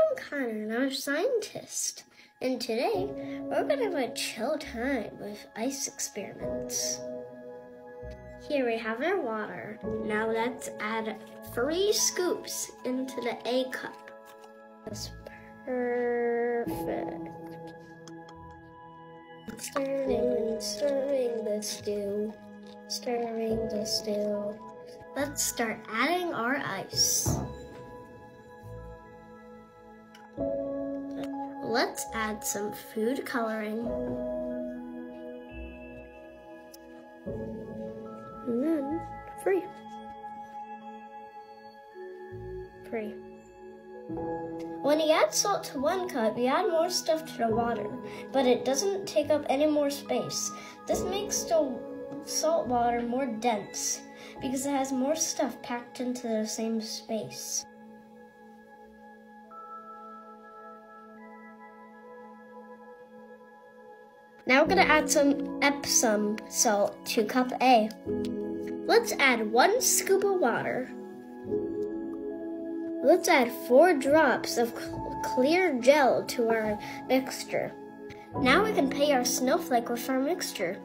I'm Connor and I'm a scientist. And today, we're gonna have a chill time with ice experiments. Here we have our water. Now let's add 3 scoops into the A cup. That's perfect. Stirring the stew. Stirring the stew. Let's start adding our ice. Let's add some food coloring. And then free. When you add salt to 1 cup, you add more stuff to the water, but it doesn't take up any more space. This makes the salt water more dense because it has more stuff packed into the same space. Now we're gonna add some Epsom salt to cup A. Let's add 1 scoop of water. Let's add 4 drops of clear gel to our mixture. Now we can paint our snowflake with our mixture.